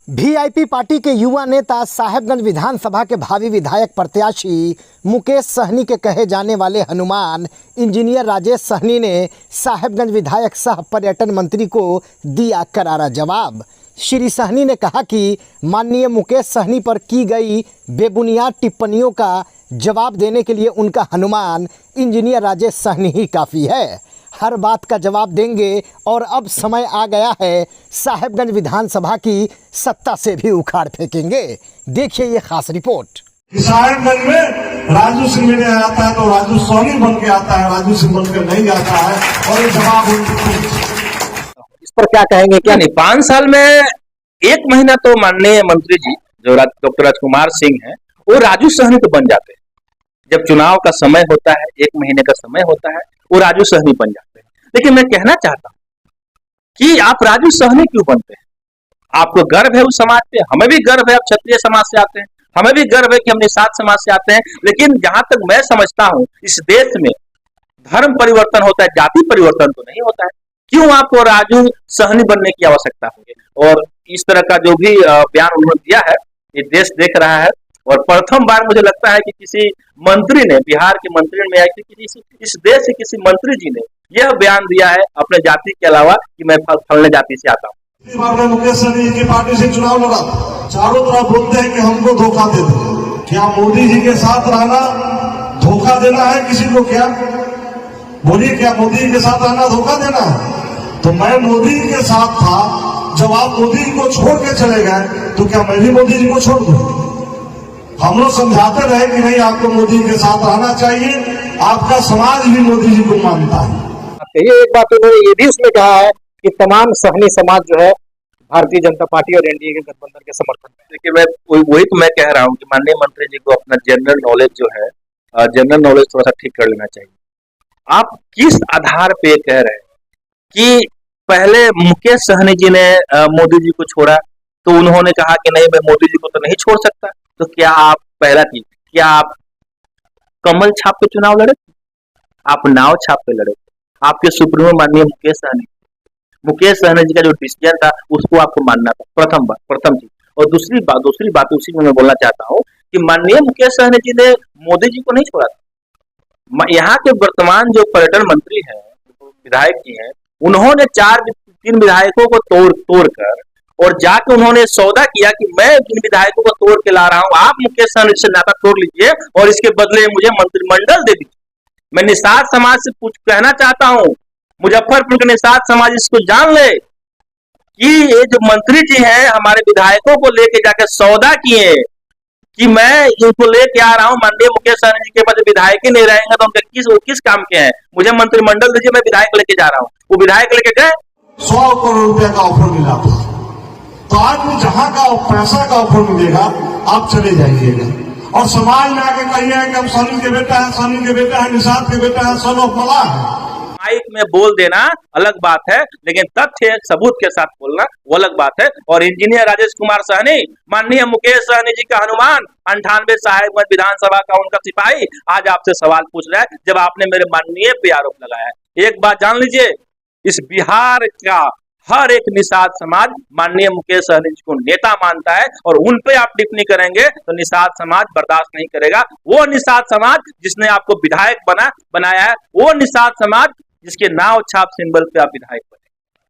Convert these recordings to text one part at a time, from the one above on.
VIP party के युवा नेता साहेबगंज विधानसभा के भावी विधायक प्रत्याशी मुकेश सहनी के कहे जाने वाले हनुमान इंजीनियर राजेश सहनी ने साहेबगंज विधायक सह पर्यटन मंत्री को दिया करारा जवाब। श्री सहनी ने कहा कि माननीय मुकेश सहनी पर की गई बेबुनियाद टिप्पणियों का जवाब देने के लिए उनका हनुमान इंजीनियर राजेश सहनी ही काफ़ी है। हर बात का जवाब देंगे और अब समय आ गया है साहेबगंज विधानसभा की सत्ता से भी उखाड़ फेंकेंगे। देखिए ये खास रिपोर्ट। साहेबगंज में राजू सिंह मेरे आता है तो राजू सोनी बन के आता है, राजू सिंह बनकर नहीं आता है और ये जवाब इस पर क्या कहेंगे? क्या नहीं, 5 साल में 1 महीना तो माननीय मंत्री जी जो डॉक्टर राजकुमार सिंह हैं वो राजू सहनी तो बन जाते हैं। जब चुनाव का समय होता है, 1 महीने का समय होता है, वो राजू सहनी बन जाते हैं। लेकिन मैं कहना चाहता हूं कि आप राजू सहनी क्यों बनते हैं? आपको गर्व है उस समाज पे, हमें भी गर्व है, आप क्षत्रिय समाज से आते हैं, हमें भी गर्व है कि हम निषाद समाज से आते हैं। लेकिन जहां तक मैं समझता हूं इस देश में धर्म परिवर्तन होता है, जाति परिवर्तन तो नहीं होता है। क्यों आपको राजू सहनी बनने की आवश्यकता होगी? और इस तरह का जो भी बयान उन्होंने दिया है ये देश देख रहा है। और प्रथम बार मुझे लगता है कि किसी मंत्री ने, बिहार के मंत्री ने या किसी इस देश के किसी मंत्री जी ने यह बयान दिया है अपने जाति के अलावा कि मैं फलने जाति से आता हूँ। इस बार मैं मुकेश सहनी की पार्टी से चुनाव लड़ा, चारों तरफ बोलते हैं कि हमको धोखा दे दो। क्या मोदी जी के साथ रहना धोखा देना है किसी को? क्या बोलिए, क्या मोदी जी के साथ रहना धोखा देना है? तो मैं मोदी जी के साथ था, जब आप मोदी जी को छोड़ के चले गए तो क्या मैं भी मोदी जी को छोड़ दूं? हम लोग समझाते रहे कि नहीं, आपको मोदी के साथ रहना चाहिए, आपका समाज भी मोदी जी को मानता है। ये एक बात उन्होंने ये भी उसमें कहा है कि तमाम सहनी समाज जो है भारतीय जनता पार्टी और एनडीए के गठबंधन के समर्थन में। देखिए, मैं वही तो मैं कह रहा हूँ कि माननीय मंत्री जी को अपना जनरल नॉलेज जो है, जनरल नॉलेज थोड़ा सा ठीक कर लेना चाहिए। आप किस आधार पे कह रहे हैं कि पहले मुकेश सहनी जी ने मोदी जी को छोड़ा तो उन्होंने कहा कि नहीं, मैं मोदी जी को तो नहीं छोड़ सकता? तो क्या आप पहला चीज, क्या आप कमल छाप पे चुनाव लड़े? आप नाव छाप पे लड़े? आपके सुप्रीमो माननीय मुकेश सहनी जी का जो डिसीजन था उसको आपको मानना था, प्रथम चीज। और दूसरी बात उसी में मैं बोलना चाहता हूँ कि माननीय मुकेश सहनी जी ने मोदी जी को नहीं छोड़ा था। यहाँ के वर्तमान जो पर्यटन मंत्री हैं, विधायक जी हैं, उन्होंने 3 विधायकों को तोड़ कर और जाके उन्होंने सौदा किया कि मैं इन विधायकों को तोड़ के ला रहा हूं, आप मुकेश सहनी से नाता तोड़ लीजिए और इसके बदले मुझे मंत्रिमंडल दे दीजिए। मैं निषाद समाज से कुछ कहना चाहता हूं, मुजफ्फरपुर के निषाद समाज इसको जान ले कि ये जो मंत्री जी हैं हमारे विधायकों को लेके जाके सौदा किए कि मैं इनको लेके आ रहा हूं, माननीय मुकेश सहनी जी के पास विधायक ही नहीं रहेंगे तो उनके किस काम के हैं? मुझे मंत्रिमंडल दीजिए, मैं विधायक लेके जा रहा हूँ। वो विधायक लेके गए, 100 करोड़ रुपया का ऑफर मिला था। तो आज भी जहां का पैसा का ऑफर मिलेगा आप चले जाइएगा और समाज में आके कहिए कि हम सहनी के बेटा है, सहनी के बेटा है, निषाद के बेटा है, सन ऑफ मलाह है। माइक में बोल देना अलग बात है, लेकिन तथ्य सबूत के साथ बोलना वो अलग बात है। और इंजीनियर राजेश कुमार सहनी, माननीय मुकेश सहनी जी का हनुमान, 98 साहेबगंज विधानसभा का उनका सिपाही, आज आपसे सवाल पूछ रहा है जब आपने मेरे माननीय पे आरोप लगाया है। एक बात जान लीजिए, इस बिहार का हर एक निषाद समाज माननीय मुकेश सहनी जी को नेता मानता है और उन पे आप टिप्पणी करेंगे तो निषाद समाज बर्दाश्त नहीं करेगा। वो निषाद समाज जिसने आपको विधायक बनाया है, वो निषाद समाज जिसके नाव छाप सिंबल पे आप विधायक बने।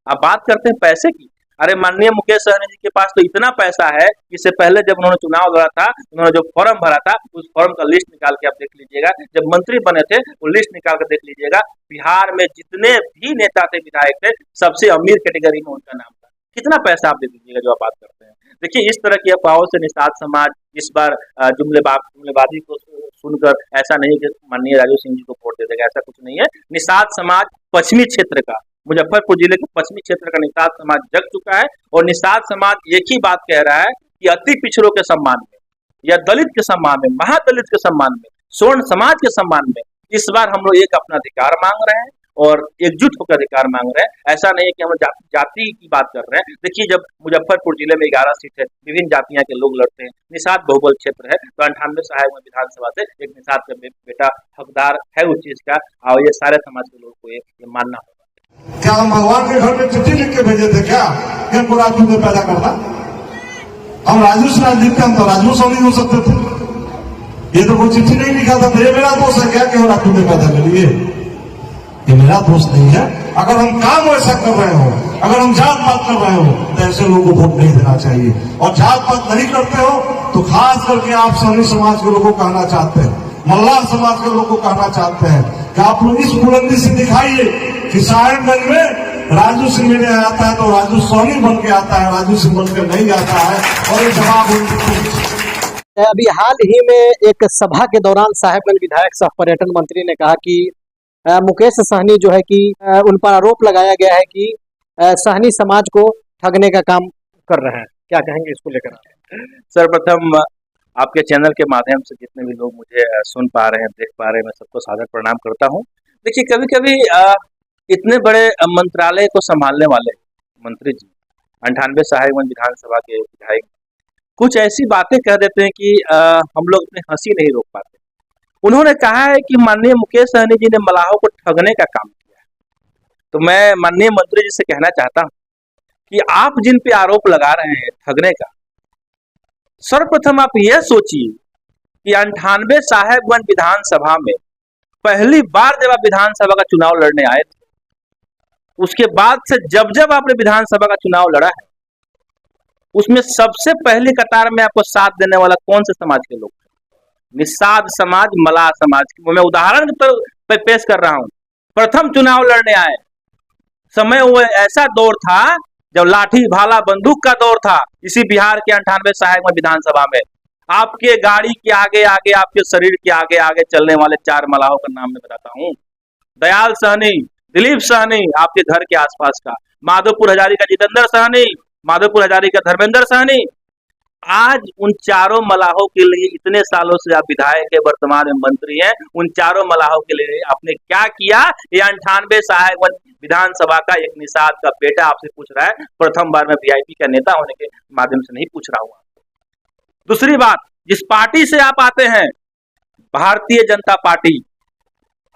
आप बात करते हैं पैसे की, अरे माननीय मुकेश सहनी जी के पास तो इतना पैसा है, इससे पहले जब उन्होंने चुनाव लड़ा था, उन्होंने जो फॉर्म भरा था उस फॉर्म का लिस्ट निकाल के आप देख लीजिएगा। जब मंत्री बने थे वो लिस्ट निकाल कर देख लीजिएगा, बिहार में जितने भी नेता थे, विधायक थे, सबसे अमीर कैटेगरी में उनका नाम था। कितना पैसा आप दे दीजिएगा जो आप बात करते हैं। देखिए, इस तरह की अफवाहों से निषाद समाज इस बार जुमलेबाजी को सुनकर ऐसा नहीं कि माननीय राजू सिंह जी को वोट दे देगा, ऐसा कुछ नहीं है। निषाद समाज पश्चिमी क्षेत्र का, मुजफ्फरपुर जिले के पश्चिमी क्षेत्र का निषाद समाज जग चुका है और निषाद समाज एक ही बात कह रहा है कि अति पिछड़ों के सम्मान में या दलित के सम्मान में, महादलित के सम्मान में, स्वर्ण समाज के सम्मान में इस बार हम लोग एक अपना अधिकार मांग रहे हैं और एकजुट होकर अधिकार मांग रहे हैं। ऐसा नहीं है कि हम जाति की बात कर रहे हैं। देखिए, जब मुजफ्फरपुर जिले में 11 सीट है, विभिन्न जातियां के लोग लड़ते हैं, निषाद बहुबल क्षेत्र है, तो 98 साहेबगंज विधानसभा से एक निषाद का बेटा हकदार है उस चीज का, और ये सारे समाज के लोगों को ये मानना होगा। क्या हम भगवान के घर में चिट्ठी लिख के भेजे थे क्या कि हमको राजू में पैदा करना? हम राजू से राजनीति हम तो राजू सोनी हो सकते थे। ये तो कोई चिट्ठी नहीं लिखा था, तो ये मेरा दोस्त है क्या कि हो राजू ने पैदा कर लिए? ये मेरा दोस्त नहीं है। अगर हम काम वैसा कर रहे हो, अगर हम जात पात कर रहे हो, तो ऐसे लोगों को वोट नहीं देना चाहिए। और जात पात नहीं करते हो तो खास करके आप सहनी समाज के लोगों को कहना चाहते हैं, मल्लाह समाज के लोगों को कहना चाहते हैं कि आप लोग इस बुलंदी से दिखाइए कि साहेबगंज में राजू सिंह मेरे आता है तो राजू सोनी बन के आता है, राजू सिंह बन के नहीं आता है। और ये जवाब उनको अभी हाल ही में एक सभा के दौरान साहेबगंज विधायक सह पर्यटन मंत्री ने कहा कि मुकेश सहनी जो है कि उन पर आरोप लगाया गया है कि सहनी समाज को ठगने का काम कर रहे हैं। क्या कहेंगे इसको लेकर? सर्वप्रथम आपके चैनल के माध्यम से जितने भी लोग मुझे सुन पा रहे हैं, देख पा रहे हैं, मैं सबको सादर प्रणाम करता हूं। देखिए, कभी कभी इतने बड़े मंत्रालय को संभालने वाले मंत्री जी 98 साहेबगंज विधानसभा के विधायक कुछ ऐसी बातें कह देते हैं कि हम लोग अपनी हंसी नहीं रोक पाते। उन्होंने कहा है कि माननीय मुकेश सहनी जी ने मलाहों को ठगने का काम किया है। तो मैं माननीय मंत्री जी से कहना चाहता हूं कि आप जिन पे आरोप लगा रहे हैं ठगने का, सर्वप्रथम आप यह सोचिए कि 98 साहेबगंज विधानसभा में पहली बार जब आप विधानसभा का चुनाव लड़ने आए थे, उसके बाद से जब जब आपने विधानसभा का चुनाव लड़ा है, उसमें सबसे पहली कतार में आपको साथ देने वाला कौन से समाज के लोग थे? निषाद समाज, मलाह समाज। मैं उदाहरण पे पेश कर रहा हूं। प्रथम चुनाव लड़ने आए समय वो ऐसा दौर था जब लाठी भाला बंदूक का दौर था। इसी बिहार के 98 साहेबगंज विधानसभा में आपके गाड़ी के आगे आगे, आपके शरीर के आगे आगे चलने वाले 4 मलाहों का नाम मैं बताता हूं। दयाल सहनी, दिलीप सहनी आपके घर के आसपास का, माधोपुर हजारी का जितेंद्र सहनी, माधोपुर हजारी का धर्मेंद्र सहनी। आज उन 4 मलाहों के लिए इतने सालों से आप विधायक है, वर्तमान में मंत्री हैं, उन 4 मलाहों के लिए आपने क्या किया? ये 98 साहेबगंज विधानसभा का एक निषाद का बेटा आपसे पूछ रहा है। प्रथम बार मैं वीआईपी का नेता होने के माध्यम से नहीं पूछ रहा हूं। दूसरी बात, जिस पार्टी से आप आते हैं, भारतीय जनता पार्टी,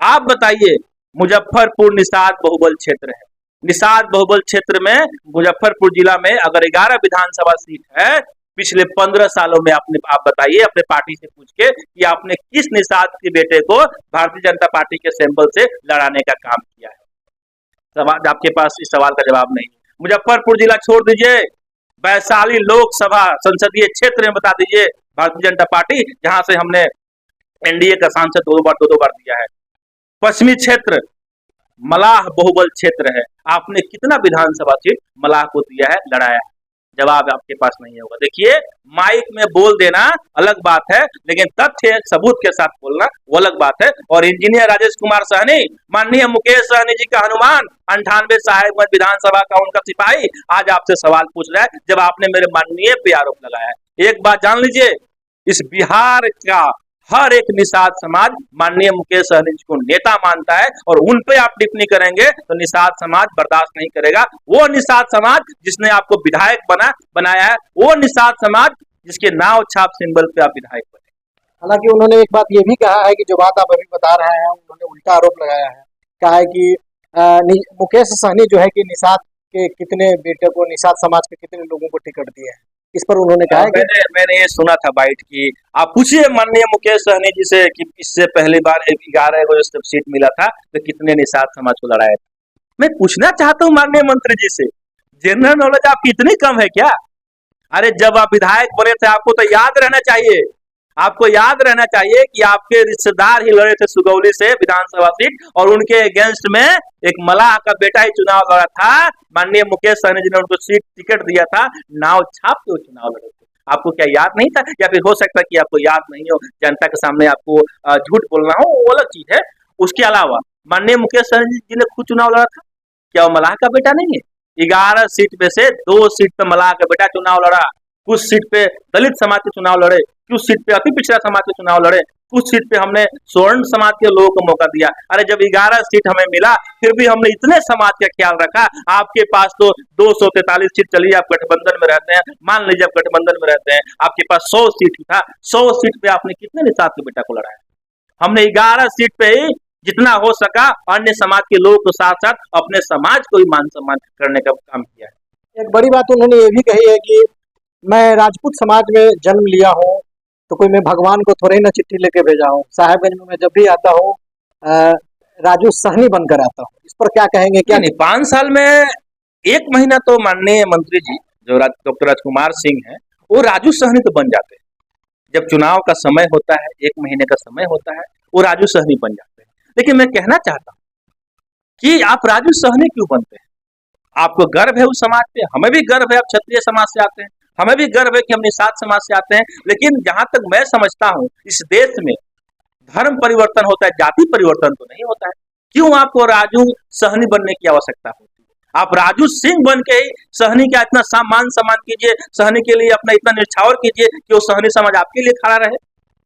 आप बताइए, मुजफ्फरपुर निषाद बहुबल क्षेत्र है। निषाद बहुबल क्षेत्र में मुजफ्फरपुर जिला में अगर 11 विधानसभा सीट है, पिछले 15 सालों में आप बताइए अपने पार्टी से पूछ के कि आपने किस निषाद के बेटे को भारतीय जनता पार्टी के सैंपल से लड़ाने का काम किया है? सवाल आपके पास इस सवाल का जवाब नहीं। मुजफ्फरपुर जिला छोड़ दीजिए, वैशाली लोकसभा संसदीय क्षेत्र में बता दीजिए भारतीय जनता पार्टी, जहां से हमने एनडीए का सांसद 2 बार दिया है। पश्चिमी क्षेत्र मलाह बहुबल क्षेत्र है, आपने कितना विधानसभा सीट मलाह को दिया है, लड़ाया है? जवाब आपके पास नहीं होगा। देखिए, माइक में बोल देना अलग बात है, लेकिन तथ्य सबूत के साथ बोलना वो अलग बात है। और इंजीनियर राजेश कुमार सहनी, माननीय मुकेश सहनी जी का हनुमान, 98 साहेबगंज विधानसभा का उनका सिपाही, आज आपसे सवाल पूछ रहा है जब आपने मेरे माननीय पे आरोप लगाया है। एक बात जान लीजिए, इस बिहार का हर एक निषाद समाज माननीय मुकेश सहनी जी को नेता मानता है, और उन पे आप टिप्पणी करेंगे तो निषाद समाज बर्दाश्त नहीं करेगा। वो निषाद समाज जिसने आपको विधायक बनाया है, वो निषाद समाज जिसके नाव छाप सिंबल पे आप विधायक बने। हालांकि उन्होंने एक बात ये भी कहा है कि जो बात आप अभी बता रहे हैं, उन्होंने उल्टा आरोप लगाया है। कहा है कि मुकेश सहनी जो है कि निषाद के कितने बेटे को, निषाद समाज के कितने लोगों को टिकट दिए हैं। इस पर उन्होंने कहा है कि मैंने ये सुना था बाइट की, आप पूछिए माननीय मुकेश सहनी जी से कि इससे पहली बार 11 को जब सीट मिला था तो कितने निषाद समाज को लड़ाया था। मैं पूछना चाहता हूँ माननीय मंत्री जी से, जनरल नॉलेज आपकी इतनी कम है क्या? अरे जब आप विधायक बने थे, आपको तो याद रहना चाहिए, आपको याद रहना चाहिए कि आपके रिश्तेदार ही लड़े थे सुगौली से विधानसभा सीट, और उनके अगेंस्ट में एक मलाह का बेटा ही चुनाव लड़ा था। माननीय मुकेश सहनी जी ने उनको सीट टिकट दिया था, नाव छाप के वो चुनाव लड़े थे। आपको क्या याद नहीं था? या फिर हो सकता है कि आपको याद नहीं हो, जनता के सामने आपको झूठ बोलना हो, वो अलग चीज है। उसके अलावा माननीय मुकेश सहनी जी ने खुद चुनाव लड़ा था, क्या वो मलाह का बेटा नहीं है? 11 सीट में से 2 सीट पे मलाह का बेटा चुनाव लड़ा, कुछ सीट पे दलित समाज के चुनाव लड़े, कुछ सीट पे अति पिछड़ा समाज के चुनाव लड़े, कुछ सीट पे हमने स्वर्ण समाज के लोगों को मौका दिया। अरे जब 11 सीट हमें मिला, फिर भी हमने इतने समाज का ख्याल रखा। आपके पास तो 243 सीट, चलिए आप गठबंधन में रहते हैं, मान लीजिए आप गठबंधन में रहते हैं, आपके पास 100 सीट था, 100 सीट पे आपने कितने निषाद के बेटा को लड़ाया? हमने 11 सीट पे ही जितना हो सका अन्य समाज के लोगों के साथ साथ अपने समाज को भी मान सम्मान करने का काम किया है। एक बड़ी बात उन्होंने ये भी कही है कि मैं राजपूत समाज में जन्म लिया हूँ, तो कोई मैं भगवान को थोड़े ही ना चिट्ठी लेके भेजा हूँ। साहेबगंज में मैं जब भी आता हूँ अ, राजू सहनी बनकर आता हूँ। इस पर क्या कहेंगे? क्या नहीं, 5 साल में 1 महीना तो माननीय मंत्री जी जो डॉक्टर राजकुमार सिंह हैं, वो राजू सहनी तो बन जाते हैं। जब चुनाव का समय होता है, 1 महीने का समय होता है, वो राजू सहनी बन जाते हैं। लेकिन मैं कहना चाहता हूँ कि आप राजू सहनी क्यों बनते हैं? आपको गर्व है उस समाज पे, हमें भी गर्व है, आप क्षत्रिय समाज से आते हैं, हमें भी गर्व है कि हम निषाद समाज से आते हैं। लेकिन जहां तक मैं समझता हूँ, इस देश में धर्म परिवर्तन होता है, जाति परिवर्तन तो नहीं होता है। क्यों आपको राजू सहनी बनने की आवश्यकता होती है? आप राजू सिंह बन के ही सहनी का इतना मान सम्मान कीजिए, सहनी के लिए अपना इतना निछावर कीजिए कि वो सहनी समाज आपके लिए खड़ा रहे।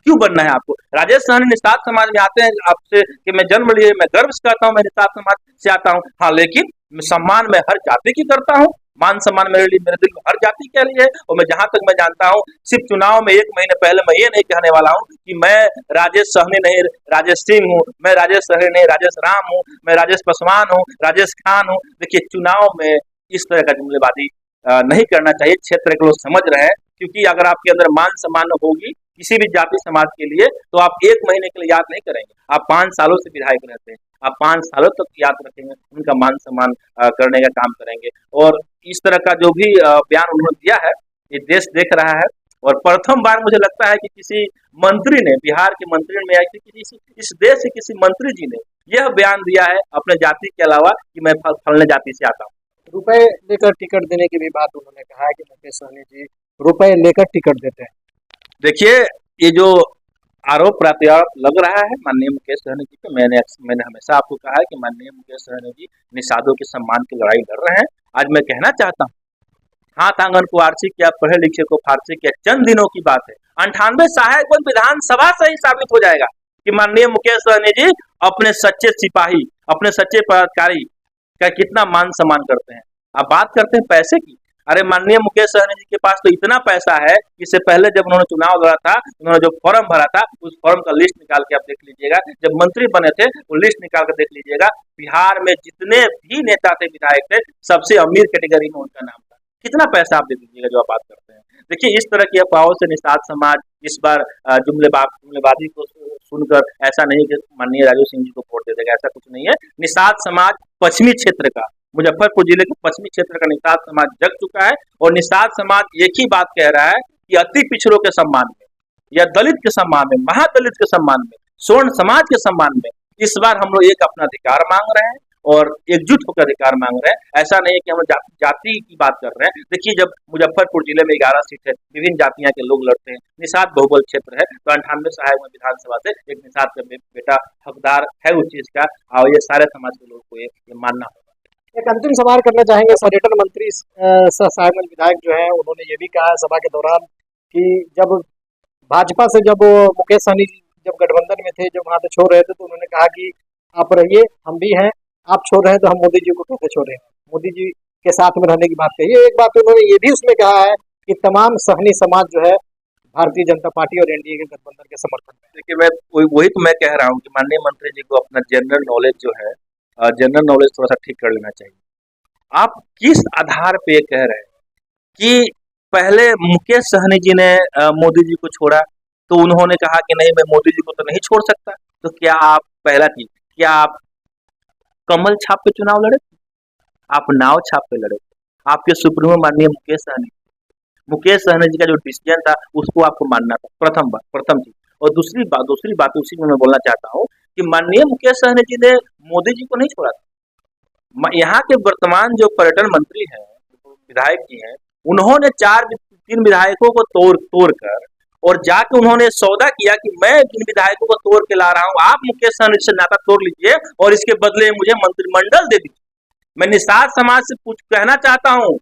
क्यों बनना है आपको? राजेश सहनी निषाद समाज में आते हैं आपसे कि मैं जन्म लिए, मैं गर्व से कहता हूँ मैं निषाद समाज से आता हूँ। हाँ, लेकिन सम्मान मैं हर जाति की करता हूँ, मान सम्मान मेरे लिए, मेरे दिल में हर जाति के लिए है। और मैं जहां तक मैं जानता हूँ, सिर्फ चुनाव में 1 महीने पहले मैं ये नहीं कहने वाला हूँ कि मैं राजेश सहनी नहीं राजेश सिंह हूँ, मैं राजेश सहनी नहीं राजेश राम हूँ, मैं राजेश पासवान हूँ, राजेश खान हूँ। देखिए, चुनाव में इस तरह का जुमलेबाजी नहीं करना चाहिए। क्षेत्र के लोग समझ रहे हैं, क्योंकि अगर आपके अंदर मान सम्मान होगी किसी भी जाति समाज के लिए, तो आप 1 महीने के लिए याद नहीं करेंगे। आप 5 सालों से विधायक रहते हैं, आप 5 सालों तक याद रखेंगे, उनका मान सम्मान करने का काम करेंगे। और इस तरह का जो भी बयान उन्होंने दिया है, ये देश देख रहा है। और प्रथम बार मुझे लगता है कि किसी मंत्री ने, बिहार के मंत्री ने या किसी इस देश के किसी मंत्री जी ने यह बयान दिया है अपने जाति के अलावा कि मैं फलने जाति से आता हूँ। रुपए लेकर टिकट देने की भी बात उन्होंने कहा है कि मुकेश सहनी जी रुपए लेकर टिकट देते हैं। देखिए, ये जो आरोप प्रत्यारोप लग रहा है माननीय मुकेश सहनी जी पे, मैंने हमेशा आपको कहा है कि माननीय मुकेश सहनी जी निषादों के सम्मान की लड़ाई लड़ रहे हैं। आज मैं कहना चाहता हूँ, हाथ आंगन को आरसी किया, पढ़े लिखे को फारसी किया, चंद दिनों की बात है। 98 साहेबगंज विधानसभा से ही साबित हो जाएगा कि माननीय मुकेश सहनी जी अपने सच्चे सिपाही, अपने सच्चे पदाधिकारी का कितना मान सम्मान करते हैं। आप बात करते हैं पैसे की, अरे माननीय मुकेश सहनी जी के पास तो इतना पैसा है, इससे पहले जब उन्होंने चुनाव लड़ा था, उन्होंने जो फॉर्म भरा था, उस फॉर्म का लिस्ट निकाल के आप देख लीजिएगा। जब मंत्री बने थे, वो लिस्ट निकाल कर देख लीजिएगा। बिहार में जितने भी नेता थे, विधायक थे, सबसे अमीर कैटेगरी में उनका नाम था। कितना पैसा आप दे दीजिएगा जो आप बात करते हैं। देखिए, इस तरह की अफवाहों से निषाद समाज इस बार जुमलेबाजी को सुनकर ऐसा नहीं कि माननीय राजू सिंह जी को वोट दे देगा, ऐसा कुछ नहीं है। निषाद समाज पश्चिमी क्षेत्र का, मुजफ्फरपुर जिले के पश्चिमी क्षेत्र का निषाद समाज जग चुका है। और निषाद समाज एक ही बात कह रहा है कि अति पिछड़ों के सम्मान में, या दलित के सम्मान में, महादलित के सम्मान में, स्वर्ण समाज के सम्मान में इस बार हम लोग एक अपना अधिकार मांग रहे हैं और एकजुट होकर अधिकार मांग रहे हैं। ऐसा नहीं है कि हम जाति की बात कर रहे हैं। देखिए, जब मुजफ्फरपुर जिले में 11 सीट है, विभिन्न जातियां के लोग लड़ते हैं, निषाद बहुबल क्षेत्र है, तो 98 साहेबगंज विधानसभा से एक निषाद का बेटा हकदार है उस चीज का, और ये सारे समाज के लोगों को ये मानना होगा। एक अंतिम सवाल करना चाहेंगे। पर्यटन मंत्री साहेबगंज विधायक जो है, उन्होंने ये भी कहा है सभा के दौरान कि जब भाजपा से जब मुकेश सहनी जब गठबंधन में थे, जब वहां से छोड़ रहे थे, तो उन्होंने कहा कि आप रहिए, हम भी हैं, आप छोड़ रहे हैं तो हम मोदी जी को कैसे छोड़े। मोदी जी के साथ में रहने की बात कही है। एक बात उन्होंने ये भी उसमें कहा है कि तमाम सहनी समाज जो है भारतीय जनता पार्टी और एनडीए के गठबंधन के समर्थन में। देखिए, मैं वही तो मैं कह रहा हूँ कि माननीय मंत्री जी को अपना जनरल नॉलेज जो है, जनरल नॉलेज थोड़ा सा ठीक कर लेना चाहिए। आप किस आधार पे कह रहे हैं कि पहले मुकेश सहनी जी ने मोदी जी को छोड़ा, तो उन्होंने कहा कि नहीं, मैं मोदी जी को तो नहीं छोड़ सकता। तो क्या आप, पहला चीज, क्या आप कमल छाप पे चुनाव लड़े थे? आप नाव छाप पे लड़े थे। आपके सुप्रीमो माननीय मुकेश सहनी जी का जो डिसीजन था, उसको आपको मानना था। प्रथम चीज। और दूसरी बात उसी में मैं बोलना चाहता हूँ कि माननीय मुकेश सहनी जी ने मोदी जी को नहीं छोड़ा था। यहाँ के वर्तमान जो पर्यटन मंत्री हैं, विधायक जी हैं, उन्होंने 3 विधायकों को तोड़ कर और जाके उन्होंने सौदा किया कि मैं इन विधायकों को तोड़ के ला रहा हूं, आप मुकेश सहनी से नाता तोड़ लीजिए और इसके बदले मुझे मंत्रिमंडल दे दीजिए। मैं निषाद समाज से कहना चाहता हूं,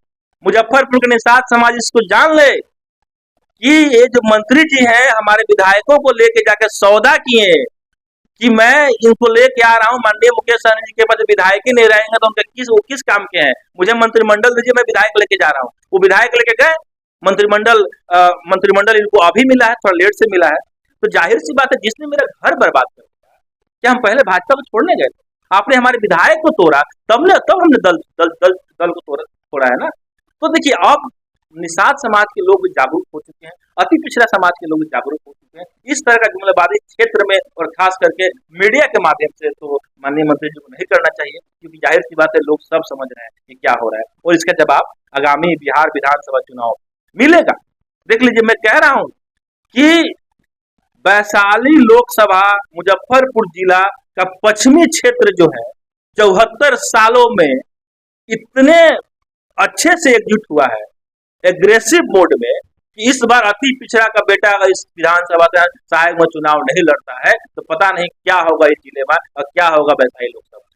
मुजफ्फरपुर के निषाद समाज इसको जान ले कि ये जो मंत्री जी हैं, हमारे विधायकों को लेके जाकर सौदा किए कि मैं इनको लेके आ रहा हूँ। माननीय मुकेश सहनी जी के पास विधायक ही नहीं रहेंगे तो उनके किस काम के हैं? मुझे मंत्रिमंडल दीजिए, मैं विधायक लेके जा रहा हूँ। वो विधायक लेके गए, मंत्रिमंडल इनको अभी मिला है, थोड़ा लेट से मिला है। तो जाहिर सी बात है, जिसने मेरा घर बर्बाद कर दिया, क्या हम पहले भाजपा को छोड़ने गए? आपने हमारे विधायक को तोड़ा, तब हमने दल को तोड़ा है ना। तो देखिए, अब निषाद समाज के लोग जागरूक हो चुके हैं, अति पिछड़ा समाज के लोग जागरूक हो चुके हैं। इस तरह का जुमलेबाजी क्षेत्र में और खास करके मीडिया के माध्यम से तो माननीय मंत्री जी को नहीं करना चाहिए, क्योंकि जाहिर सी बात है लोग सब समझ रहे हैं कि क्या हो रहा है और इसका जवाब आगामी बिहार विधानसभा चुनाव मिलेगा। देख लीजिए, मैं कह रहा हूं कि वैशाली लोकसभा मुजफ्फरपुर जिला का पश्चिमी क्षेत्र जो है 74 सालों में इतने अच्छे से एकजुट हुआ है एग्रेसिव मोड में कि इस बार अति पिछड़ा का बेटा अगर इस विधानसभा से साहेब में चुनाव नहीं लड़ता है तो पता नहीं क्या होगा इस जिले में और क्या होगा वैशाली लोकसभा।